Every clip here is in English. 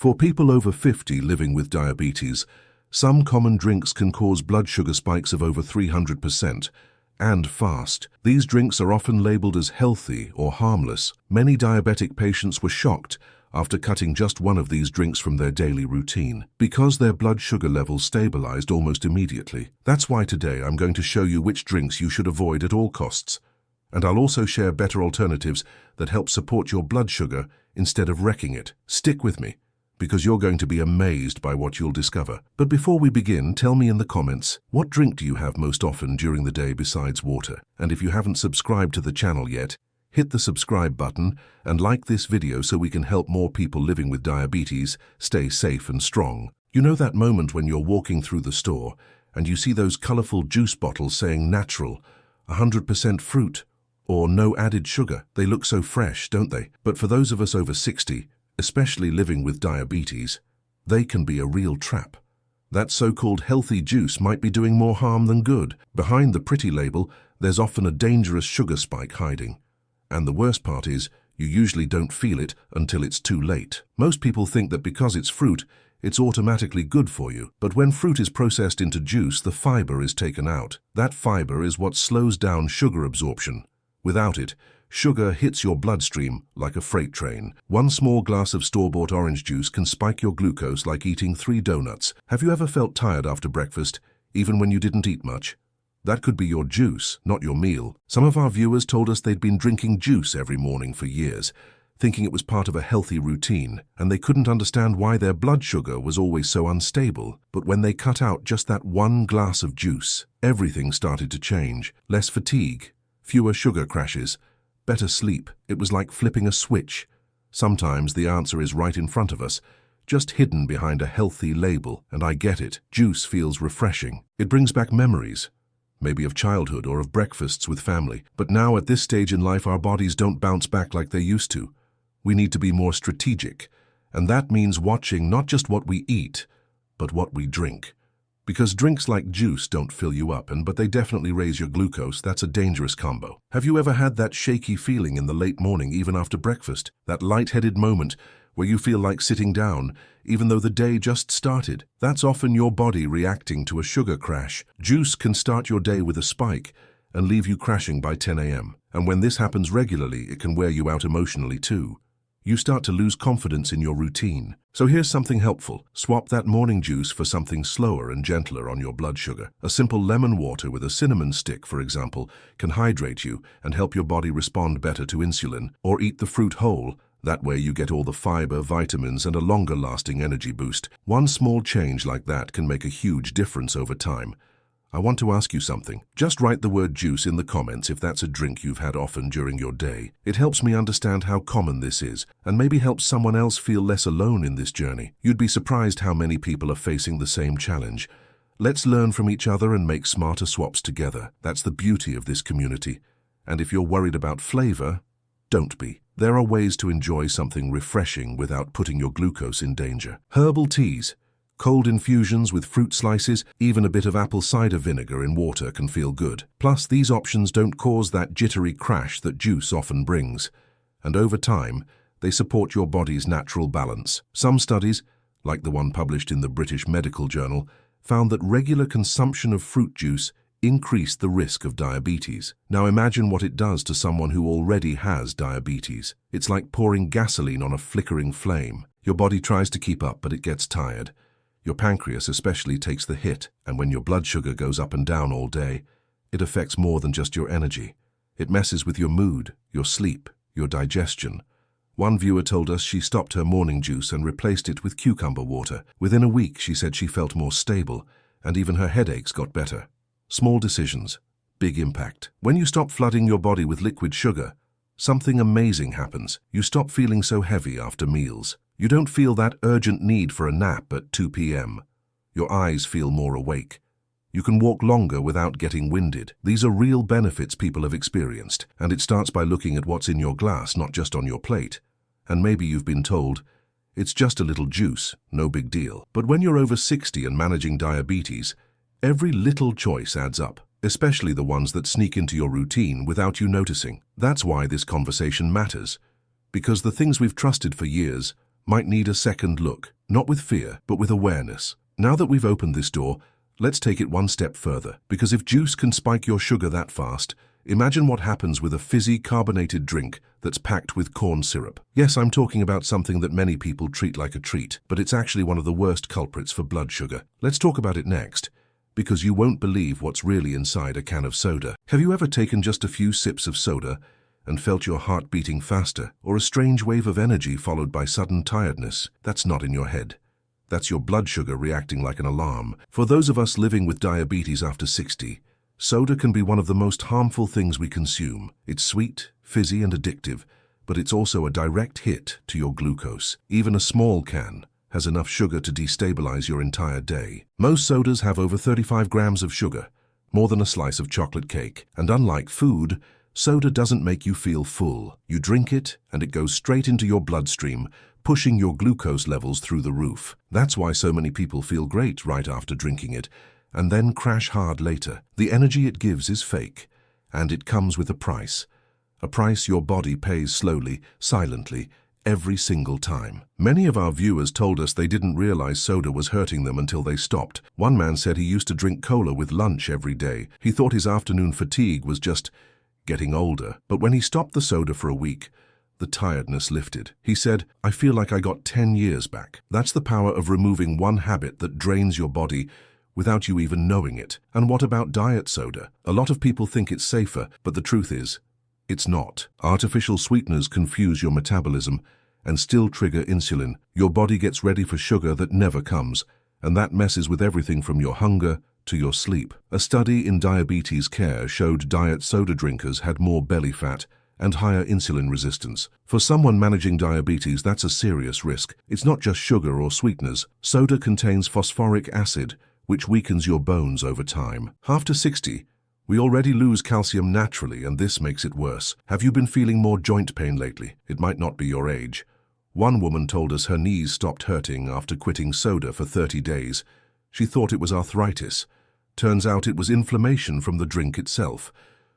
For people over 50 living with diabetes, some common drinks can cause blood sugar spikes of over 300%, and fast. These drinks are often labeled as healthy or harmless. Many diabetic patients were shocked after cutting just one of these drinks from their daily routine, because their blood sugar levels stabilized almost immediately. That's why today I'm going to show you which drinks you should avoid at all costs. And I'll also share better alternatives that help support your blood sugar instead of wrecking it. Stick with me, because you're going to be amazed by what you'll discover. But before we begin, tell me in the comments, what drink do you have most often during the day besides water? And if you haven't subscribed to the channel yet, hit the subscribe button and like this video so we can help more people living with diabetes stay safe and strong. You know that moment when you're walking through the store and you see those colorful juice bottles saying natural, 100% fruit, or no added sugar? They look so fresh, don't they? But for those of us over 60, especially living with diabetes, they can be a real trap. That so-called healthy juice might be doing more harm than good. Behind the pretty label, there's often a dangerous sugar spike hiding. And the worst part is, you usually don't feel it until it's too late. Most people think that because it's fruit, it's automatically good for you. But when fruit is processed into juice, the fiber is taken out. That fiber is what slows down sugar absorption. Without it, sugar hits your bloodstream like a freight train. One small glass of store-bought orange juice can spike your glucose like eating 3 donuts. Have you ever felt tired after breakfast, even when you didn't eat much? That could be your juice, not your meal. Some of our viewers told us they'd been drinking juice every morning for years, thinking it was part of a healthy routine, and they couldn't understand why their blood sugar was always so unstable. But when they cut out just that one glass of juice, everything started to change. Less fatigue, fewer sugar crashes, better sleep. It was like flipping a switch. Sometimes the answer is right in front of us, just hidden behind a healthy label. And I get it. Juice feels refreshing. It brings back memories, maybe of childhood or of breakfasts with family. But now at this stage in life, our bodies don't bounce back like they used to. We need to be more strategic, and that means watching not just what we eat, but what we drink. Because drinks like juice don't fill you up, but they definitely raise your glucose. That's a dangerous combo. Have you ever had that shaky feeling in the late morning, even after breakfast? That lightheaded moment where you feel like sitting down, even though the day just started? That's often your body reacting to a sugar crash. Juice can start your day with a spike and leave you crashing by 10 a.m. And when this happens regularly, it can wear you out emotionally too. You start to lose confidence in your routine. So here's something helpful. Swap that morning juice for something slower and gentler on your blood sugar. A simple lemon water with a cinnamon stick, for example, can hydrate you and help your body respond better to insulin. Or eat the fruit whole. That way you get all the fiber, vitamins, and a longer-lasting energy boost. One small change like that can make a huge difference over time. I want to ask you something. Just write the word juice in the comments if that's a drink you've had often during your day. It helps me understand how common this is, and maybe helps someone else feel less alone in this journey. You'd be surprised how many people are facing the same challenge. Let's learn from each other and make smarter swaps together. That's the beauty of this community. And if you're worried about flavor, don't be. There are ways to enjoy something refreshing without putting your glucose in danger. Herbal teas, cold infusions with fruit slices, even a bit of apple cider vinegar in water can feel good. Plus, these options don't cause that jittery crash that juice often brings. And over time, they support your body's natural balance. Some studies, like the one published in the British Medical Journal, found that regular consumption of fruit juice increased the risk of diabetes. Now imagine what it does to someone who already has diabetes. It's like pouring gasoline on a flickering flame. Your body tries to keep up, but it gets tired. Your pancreas especially takes the hit, and when your blood sugar goes up and down all day, it affects more than just your energy. It messes with your mood, your sleep, your digestion. One viewer told us she stopped her morning juice and replaced it with cucumber water. Within a week, she said she felt more stable, and even her headaches got better. Small decisions, big impact. When you stop flooding your body with liquid sugar, something amazing happens. You stop feeling so heavy after meals. You don't feel that urgent need for a nap at 2 p.m. Your eyes feel more awake. You can walk longer without getting winded. These are real benefits people have experienced, and it starts by looking at what's in your glass, not just on your plate. And maybe you've been told, it's just a little juice, no big deal. But when you're over 60 and managing diabetes, every little choice adds up, especially the ones that sneak into your routine without you noticing. That's why this conversation matters, because the things we've trusted for years might need a second look, not with fear, but with awareness. Now that we've opened this door, let's take it one step further, because if juice can spike your sugar that fast, imagine what happens with a fizzy, carbonated drink that's packed with corn syrup. Yes, I'm talking about something that many people treat like a treat, but it's actually one of the worst culprits for blood sugar. Let's talk about it next, because you won't believe what's really inside a can of soda. Have you ever taken just a few sips of soda and felt your heart beating faster, or a strange wave of energy followed by sudden tiredness? That's not in your head. That's your blood sugar reacting like an alarm. For those of us living with diabetes after 60, soda can be one of the most harmful things we consume. It's sweet, fizzy, and addictive, but it's also a direct hit to your glucose. Even a small can has enough sugar to destabilize your entire day. Most sodas have over 35 grams of sugar, more than a slice of chocolate cake. And unlike food, soda doesn't make you feel full. You drink it, and it goes straight into your bloodstream, pushing your glucose levels through the roof. That's why so many people feel great right after drinking it, and then crash hard later. The energy it gives is fake, and it comes with a price your body pays slowly, silently, every single time. Many of our viewers told us they didn't realize soda was hurting them until they stopped. One man said he used to drink cola with lunch every day. He thought his afternoon fatigue was just getting older, but when he stopped the soda for a week, the tiredness lifted. He said, "I feel like I got 10 years back." That's the power of removing one habit that drains your body without you even knowing it. And what about diet soda? A lot of people think it's safer, but the truth is, it's not. Artificial sweeteners confuse your metabolism and still trigger insulin. Your body gets ready for sugar that never comes, and that messes with everything from your hunger to your sleep. A study in diabetes care showed diet soda drinkers had more belly fat and higher insulin resistance. For someone managing diabetes, that's a serious risk. It's not just sugar or sweeteners. Soda contains phosphoric acid, which weakens your bones over time. After 60, we already lose calcium naturally, and this makes it worse. Have you been feeling more joint pain lately? It might not be your age. One woman told us her knees stopped hurting after quitting soda for 30 days. She thought it was arthritis. Turns out it was inflammation from the drink itself.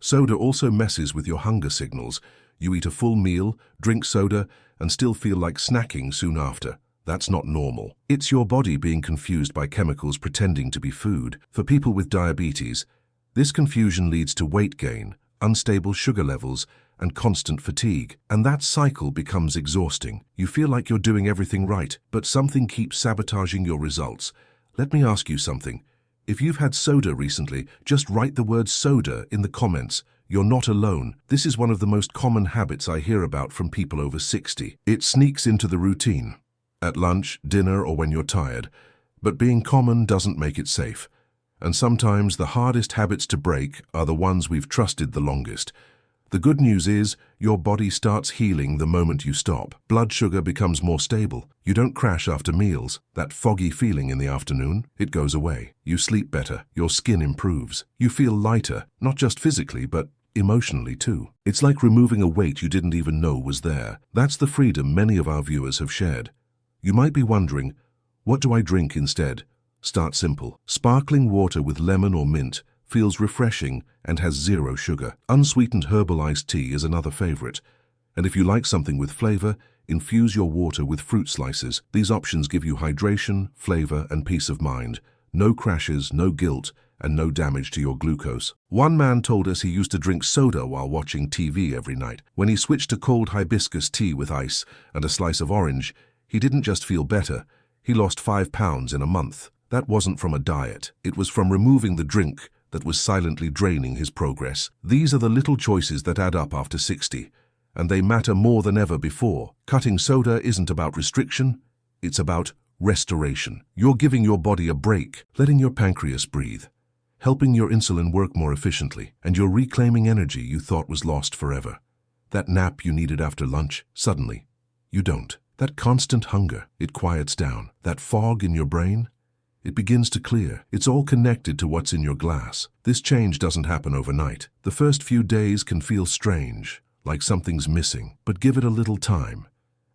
Soda also messes with your hunger signals. You eat a full meal, drink soda, and still feel like snacking soon after. That's not normal. It's your body being confused by chemicals pretending to be food. For people with diabetes, this confusion leads to weight gain, unstable sugar levels, and constant fatigue. And that cycle becomes exhausting. You feel like you're doing everything right, but something keeps sabotaging your results. Let me ask you something. If you've had soda recently, just write the word soda in the comments. You're not alone. This is one of the most common habits I hear about from people over 60. It sneaks into the routine, at lunch, dinner, or when you're tired. But being common doesn't make it safe. And sometimes the hardest habits to break are the ones we've trusted the longest. The good news is, your body starts healing the moment you stop. Blood sugar becomes more stable. You don't crash after meals. That foggy feeling in the afternoon, it goes away. You sleep better. Your skin improves. You feel lighter, not just physically, but emotionally too. It's like removing a weight you didn't even know was there. That's the freedom many of our viewers have shared. You might be wondering, what do I drink instead? Start simple. Sparkling water with lemon or mint feels refreshing and has zero sugar. Unsweetened herbal iced tea is another favorite. And if you like something with flavor, infuse your water with fruit slices. These options give you hydration, flavor, and peace of mind. No crashes, no guilt, and no damage to your glucose. One man told us he used to drink soda while watching TV every night. When he switched to cold hibiscus tea with ice and a slice of orange, he didn't just feel better, he lost 5 pounds in a month. That wasn't from a diet. It was from removing the drink that was silently draining his progress. These are the little choices that add up after 60, and they matter more than ever before. Cutting soda isn't about restriction, it's about restoration. You're giving your body a break, letting your pancreas breathe, helping your insulin work more efficiently, and you're reclaiming energy you thought was lost forever. That nap you needed after lunch, suddenly, you don't. That constant hunger, it quiets down. That fog in your brain, it begins to clear. It's all connected to what's in your glass. This change doesn't happen overnight. The first few days can feel strange, like something's missing, but give it a little time,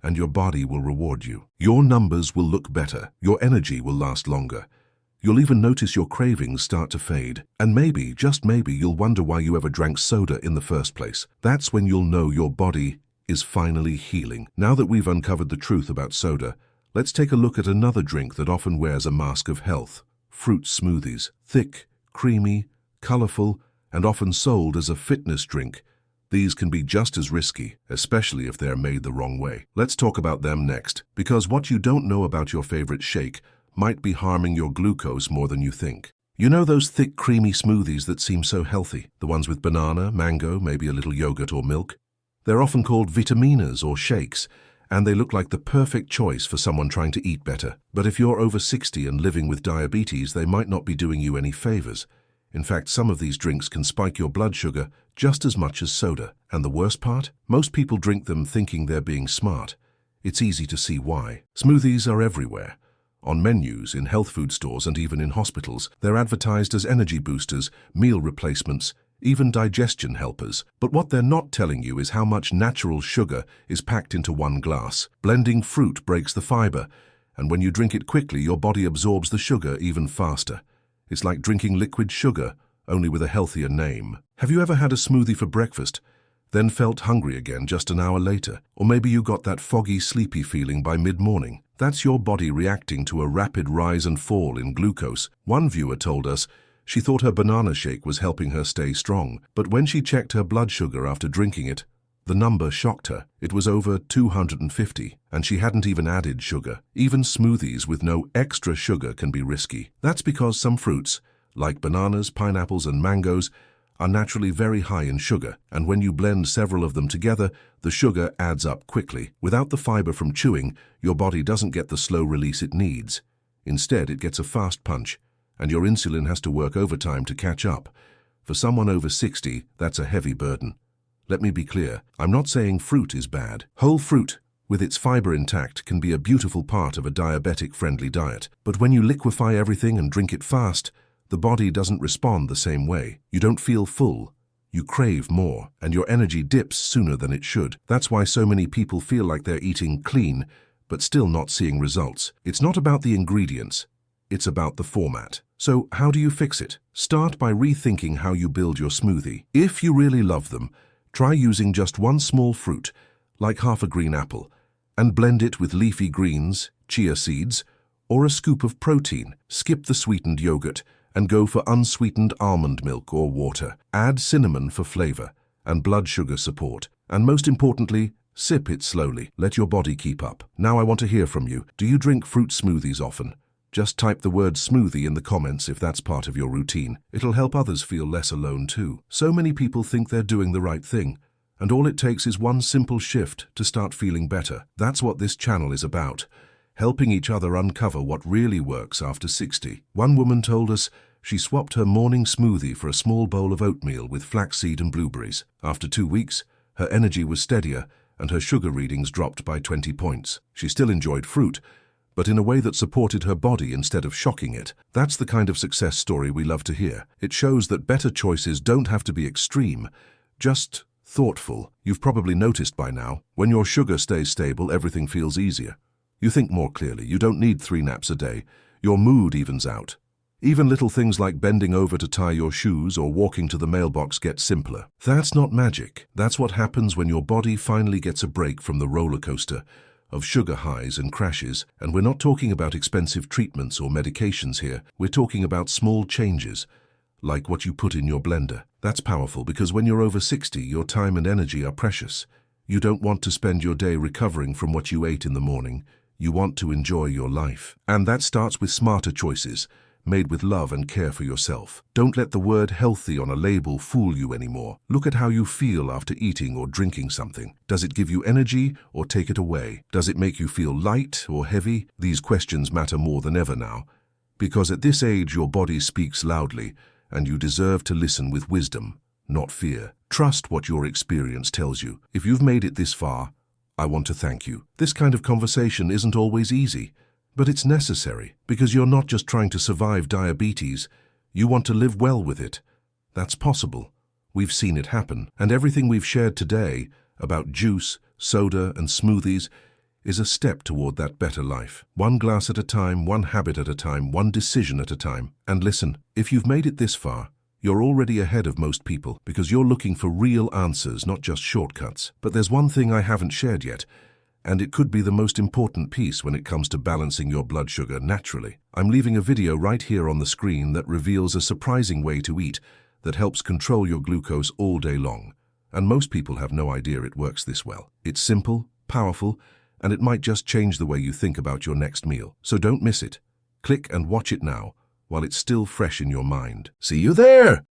and your body will reward you. Your numbers will look better. Your energy will last longer. You'll even notice your cravings start to fade. And maybe, just maybe, you'll wonder why you ever drank soda in the first place. That's when you'll know your body is finally healing. Now that we've uncovered the truth about soda, let's take a look at another drink that often wears a mask of health: fruit smoothies. Thick, creamy, colorful, and often sold as a fitness drink, these can be just as risky, especially if they're made the wrong way. Let's talk about them next, because what you don't know about your favorite shake might be harming your glucose more than you think. You know those thick, creamy smoothies that seem so healthy? The ones with banana, mango, maybe a little yogurt or milk? They're often called vitaminas or shakes, and they look like the perfect choice for someone trying to eat better. But if you're over 60 and living with diabetes, they might not be doing you any favors. In fact, some of these drinks can spike your blood sugar just as much as soda. And the worst part? Most people drink them thinking they're being smart. It's easy to see why. Smoothies are everywhere. On menus, in health food stores, and even in hospitals, they're advertised as energy boosters, meal replacements, even digestion helpers. But what they're not telling you is how much natural sugar is packed into one glass. Blending fruit breaks the fiber, and when you drink it quickly, your body absorbs the sugar even faster. It's like drinking liquid sugar, only with a healthier name. Have you ever had a smoothie for breakfast, then felt hungry again just an hour later? Or maybe you got that foggy, sleepy feeling by mid-morning. That's your body reacting to a rapid rise and fall in glucose. One viewer told us she thought her banana shake was helping her stay strong, but when she checked her blood sugar after drinking it, the number shocked her. It was over 250, and she hadn't even added sugar. Even smoothies with no extra sugar can be risky. That's because some fruits, like bananas, pineapples, and mangoes, are naturally very high in sugar, and when you blend several of them together, the sugar adds up quickly. Without the fiber from chewing, your body doesn't get the slow release it needs. Instead, it gets a fast punch, and your insulin has to work overtime to catch up. For someone over 60, that's a heavy burden. Let me be clear, I'm not saying fruit is bad. Whole fruit, with its fiber intact, can be a beautiful part of a diabetic-friendly diet. But when you liquefy everything and drink it fast, the body doesn't respond the same way. You don't feel full, you crave more, and your energy dips sooner than it should. That's why so many people feel like they're eating clean, but still not seeing results. It's not about the ingredients, it's about the format. So how do you fix it? Start by rethinking how you build your smoothie. If you really love them, try using just one small fruit, like half a green apple, and blend it with leafy greens, chia seeds, or a scoop of protein. Skip the sweetened yogurt and go for unsweetened almond milk or water. Add cinnamon for flavor and blood sugar support. And most importantly, sip it slowly. Let your body keep up. Now I want to hear from you. Do you drink fruit smoothies often? Just type the word smoothie in the comments if that's part of your routine. It'll help others feel less alone too. So many people think they're doing the right thing, and all it takes is one simple shift to start feeling better. That's what this channel is about, helping each other uncover what really works after 60. One woman told us she swapped her morning smoothie for a small bowl of oatmeal with flaxseed and blueberries. After 2 weeks, her energy was steadier and her sugar readings dropped by 20 points. She still enjoyed fruit, but in a way that supported her body instead of shocking it. That's the kind of success story we love to hear. It shows that better choices don't have to be extreme, just thoughtful. You've probably noticed by now, when your sugar stays stable, everything feels easier. You think more clearly. You don't need 3 naps a day. Your mood evens out. Even little things like bending over to tie your shoes or walking to the mailbox get simpler. That's not magic. That's what happens when your body finally gets a break from the roller coaster of sugar highs and crashes. And we're not talking about expensive treatments or medications here. We're talking about small changes, like what you put in your blender. That's powerful because when you're over 60, your time and energy are precious. You don't want to spend your day recovering from what you ate in the morning. You want to enjoy your life. And that starts with smarter choices, made with love and care for yourself. Don't let the word healthy on a label fool you anymore. Look at how you feel after eating or drinking something. Does it give you energy or take it away? Does it make you feel light or heavy? These questions matter more than ever now, because at this age your body speaks loudly, and you deserve to listen with wisdom, not fear. Trust what your experience tells you. If you've made it this far, I want to thank you. This kind of conversation isn't always easy, but it's necessary because you're not just trying to survive diabetes, you want to live well with it. That's possible. We've seen it happen. And everything we've shared today about juice, soda, and smoothies is a step toward that better life. One glass at a time, one habit at a time, one decision at a time. And listen, if you've made it this far, You're already ahead of most people because you're looking for real answers, not just shortcuts. But there's one thing I haven't shared yet, and it could be the most important piece when it comes to balancing your blood sugar naturally. I'm leaving a video right here on the screen that reveals a surprising way to eat that helps control your glucose all day long. And most people have no idea it works this well. It's simple, powerful, and it might just change the way you think about your next meal. So don't miss it. Click and watch it now, while it's still fresh in your mind. See you there!